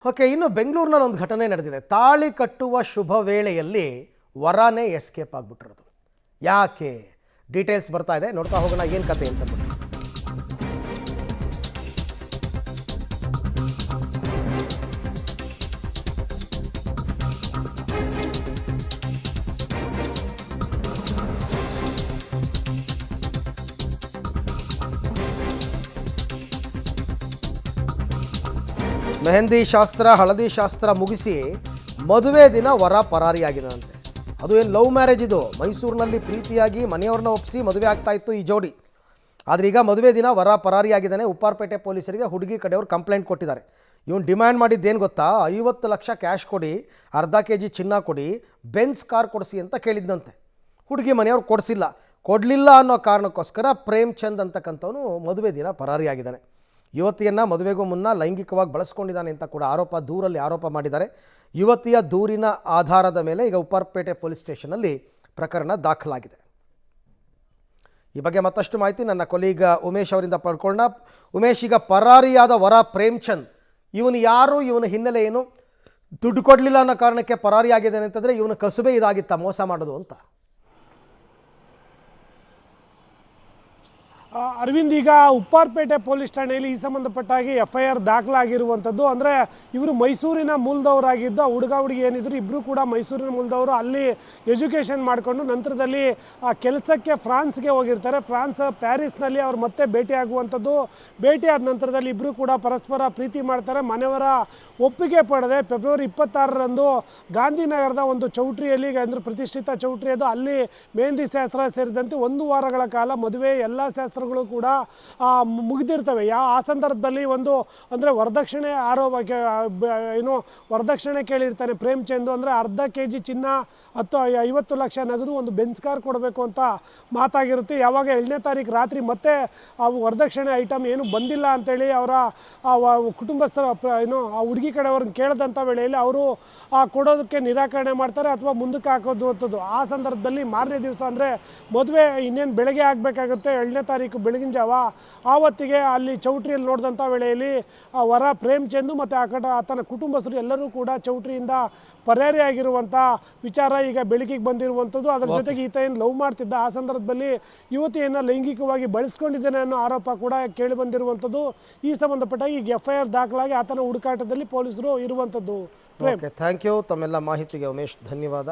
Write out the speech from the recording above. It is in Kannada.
ಓಕೆ, ಇನ್ನು ಬೆಂಗಳೂರಿನಲ್ಲಿ ಒಂದು ಘಟನೆ ನಡೆದಿದೆ. ತಾಳಿ ಕಟ್ಟುವ ಶುಭ ವೇಳೆಯಲ್ಲಿ ವರನೇ ಎಸ್ಕೇಪ್ ಆಗಿಬಿಟ್ಟಿರೋದು. ಯಾಕೆ? ಡೀಟೇಲ್ಸ್ ಬರ್ತಾ ಇದೆ, ನೋಡ್ತಾ ಹೋಗೋಣ ಏನು ಕತೆ ಅಂತ. ಮೆಹಂದಿ ಶಾಸ್ತ್ರ, ಹಳದಿ ಶಾಸ್ತ್ರ ಮುಗಿಸಿ ಮದುವೆ ದಿನ ವರ ಪರಾರಿಯಾಗಿದಂತೆ. ಅದು ಏನು ಲವ್ ಮ್ಯಾರೇಜ್ ಇದು. ಮೈಸೂರಿನಲ್ಲಿ ಪ್ರೀತಿಯಾಗಿ ಮನೆಯವ್ರನ್ನ ಒಪ್ಪಿಸಿ ಮದುವೆ ಆಗ್ತಾ ಇತ್ತು ಈ ಜೋಡಿ. ಆದರೆ ಈಗ ಮದುವೆ ದಿನ ವರ ಪರಾರಿಯಾಗಿದ್ದಾನೆ. ಉಪ್ಪಾರಪೇಟೆ ಪೊಲೀಸರಿಗೆ ಹುಡುಗಿ ಕಡೆಯವರು ಕಂಪ್ಲೇಂಟ್ ಕೊಟ್ಟಿದ್ದಾರೆ. ಇವನು ಡಿಮ್ಯಾಂಡ್ ಮಾಡಿದ್ದೇನು ಗೊತ್ತಾ? 50 ಲಕ್ಷ ಕ್ಯಾಶ್ ಕೊಡಿ, ಅರ್ಧ kg ಚಿನ್ನ ಕೊಡಿ, ಬೆನ್ಸ್ ಕಾರ್ ಕೊಡಿಸಿ ಅಂತ ಕೇಳಿದ್ದಂತೆ. ಹುಡುಗಿ ಮನೆಯವ್ರು ಕೊಡಲಿಲ್ಲ ಅನ್ನೋ ಕಾರಣಕ್ಕೋಸ್ಕರ ಪ್ರೇಮ್ ಚಂದ್ ಅಂತಕ್ಕಂಥವನು ಮದುವೆ ದಿನ ಪರಾರಿಯಾಗಿದ್ದಾನೆ. ಯುವತಿಯನ್ನು ಮದುವೆಗೂ ಮುನ್ನ ಲೈಂಗಿಕವಾಗಿ ಬಳಸ್ಕೊಂಡಿದ್ದಾನೆ ಅಂತ ಕೂಡ ದೂರಲ್ಲಿ ಆರೋಪ ಮಾಡಿದ್ದಾರೆ. ಯುವತಿಯ ದೂರಿನ ಆಧಾರದ ಮೇಲೆ ಈಗ ಉಪ್ಪಾರಪೇಟೆ ಪೊಲೀಸ್ ಸ್ಟೇಷನ್ನಲ್ಲಿ ಪ್ರಕರಣ ದಾಖಲಾಗಿದೆ. ಈ ಬಗ್ಗೆ ಮತ್ತಷ್ಟು ಮಾಹಿತಿ ನನ್ನ ಕೊಲೀಗ ಉಮೇಶ್ ಅವರಿಂದ ಪಡ್ಕೊಳ್ಳೋಣ. ಉಮೇಶ್, ಈಗ ಪರಾರಿಯಾದ ವರ ಪ್ರೇಮ್ ಚಂದ್, ಇವನು ಯಾರು? ಇವನ ಹಿನ್ನೆಲೆ ಏನು? ದುಡ್ಡು ಕೊಡಲಿಲ್ಲ ಅನ್ನೋ ಕಾರಣಕ್ಕೆ ಪರಾರಿಯಾಗಿದ್ದಾನೆ ಅಂತಂದರೆ ಇವನ ಕಸುಬೆ ಇದಾಗಿತ್ತಾ ಮೋಸ ಮಾಡೋದು ಅಂತ? ಅರವಿಂದ್, ಈಗ ಉಪ್ಪಾರಪೇಟೆ ಪೊಲೀಸ್ ಠಾಣೆಯಲ್ಲಿ ಈ ಸಂಬಂಧಪಟ್ಟಾಗಿ FIR ದಾಖಲಾಗಿರುವಂಥದ್ದು. ಅಂದರೆ ಇವರು ಮೈಸೂರಿನ ಮೂಲದವರಾಗಿದ್ದು, ಹುಡುಗ ಹುಡುಗಿ ಏನಿದ್ರು ಇಬ್ಬರು ಕೂಡ ಮೈಸೂರಿನ ಮೂಲದವರು. ಅಲ್ಲಿ ಎಜುಕೇಷನ್ ಮಾಡಿಕೊಂಡು ನಂತರದಲ್ಲಿ ಕೆಲಸಕ್ಕೆ ಫ್ರಾನ್ಸ್ಗೆ ಹೋಗಿರ್ತಾರೆ. ಪ್ಯಾರಿಸ್ನಲ್ಲಿ ಅವ್ರು ಮತ್ತೆ ಭೇಟಿಯಾಗುವಂಥದ್ದು. ಭೇಟಿಯಾದ ನಂತರದಲ್ಲಿ ಇಬ್ಬರು ಕೂಡ ಪರಸ್ಪರ ಪ್ರೀತಿ ಮಾಡ್ತಾರೆ. ಮನೆಯವರ ಒಪ್ಪಿಗೆ ಪಡೆದೆ ಫೆಬ್ರವರಿ 26ರಂದು ಗಾಂಧಿನಗರದ ಒಂದು ಚೌಟ್ರಿಯಲ್ಲಿ, ಅಂದರೆ ಪ್ರತಿಷ್ಠಿತ ಚೌಟ್ರಿ ಅದು, ಅಲ್ಲಿ ಮೆಹಂದಿ ಶಾಸ್ತ್ರ ಸೇರಿದಂತೆ 1 ವಾರಗಳ ಕಾಲ ಮದುವೆ ಎಲ್ಲ ಶಾಸ್ತ್ರಗಳು ಕೂಡ ಮುಗಿದಿರ್ತವೆ. ಆ ಸಂದರ್ಭದಲ್ಲಿ ಒಂದು ಅಂದರೆ ವರದಕ್ಷಿಣೆ ವರದಕ್ಷಿಣೆ ಕೇಳಿರ್ತಾನೆ ಪ್ರೇಮ್ ಚಂದ್. ಅಂದರೆ ಅರ್ಧ kg ಚಿನ್ನ, 50 ಲಕ್ಷ ನಗದು, ಒಂದು ಬೆನ್ಸ್ ಕಾರ್ ಕೊಡಬೇಕು ಅಂತ ಮಾತಾಗಿರುತ್ತೆ. ಯಾವಾಗ 7ನೇ ತಾರೀಕು ರಾತ್ರಿ ಮತ್ತೆ ಆ ವರದಕ್ಷಿಣೆ ಐಟಮ್ ಏನು ಬಂದಿಲ್ಲ ಅಂತೇಳಿ ಅವರ ಕುಟುಂಬಸ್ಥರ ಆ ಹುಡುಗಿ ಕಡೆಯವ್ರನ್ನ ಕೇಳಿದಂಥ ವೇಳೆಯಲ್ಲಿ ಅವರು ಕೊಡೋದಕ್ಕೆ ನಿರಾಕರಣೆ ಮಾಡ್ತಾರೆ ಅಥವಾ ಮುಂದಕ್ಕೆ ಹಾಕೋದು ಅಂತದ್ದು. ಆ ಸಂದರ್ಭದಲ್ಲಿ ಮಾರನೇ ದಿವಸ ಅಂದರೆ ಮದುವೆ ಇನ್ನೇನು ಬೆಳಗ್ಗೆ ಆಗಬೇಕಾಗುತ್ತೆ, 7ನೇ ತಾರೀಕು ಬೆಳಗಿನ ಜಾವ, ಆವತ್ತಿಗೆ ಅಲ್ಲಿ ಚೌಟ್ರಿಯಲ್ಲಿ ನೋಡಿದಂಥ ವೇಳೆಯಲ್ಲಿ ವರ ಪ್ರೇಮ್ ಚಂದ್ ಮತ್ತು ಆತನ ಕುಟುಂಬಸ್ಥರು ಎಲ್ಲರೂ ಕೂಡ ಚೌಟ್ರಿಯಿಂದ ಪರಾರಿಯಾಗಿರುವಂಥ ವಿಚಾರ ಈಗ ಬೆಳಕಿಗೆ ಬಂದಿರುವಂಥದ್ದು. ಅದರ ಜೊತೆಗೆ ಈತ ಏನು ಲವ್ ಮಾಡ್ತಿದ್ದ, ಆ ಸಂದರ್ಭದಲ್ಲಿ ಯುವತಿಯನ್ನು ಲೈಂಗಿಕವಾಗಿ ಬಳಸ್ಕೊಂಡಿದ್ದೇನೆ ಅನ್ನೋ ಆರೋಪ ಕೂಡ ಕೇಳಿ ಬಂದಿರುವಂಥದ್ದು. ಈ ಸಂಬಂಧಪಟ್ಟಾಗಿ ಈಗ FIR ದಾಖಲಾಗಿ ಆತನ ಹುಡುಕಾಟದಲ್ಲಿ ಪೊಲೀಸರು ಇರುವಂಥದ್ದು. Thank you. ತಮ್ಮೆಲ್ಲ ಮಾಹಿತಿಗೆ ಉಮೇಶ್ ಧನ್ಯವಾದ.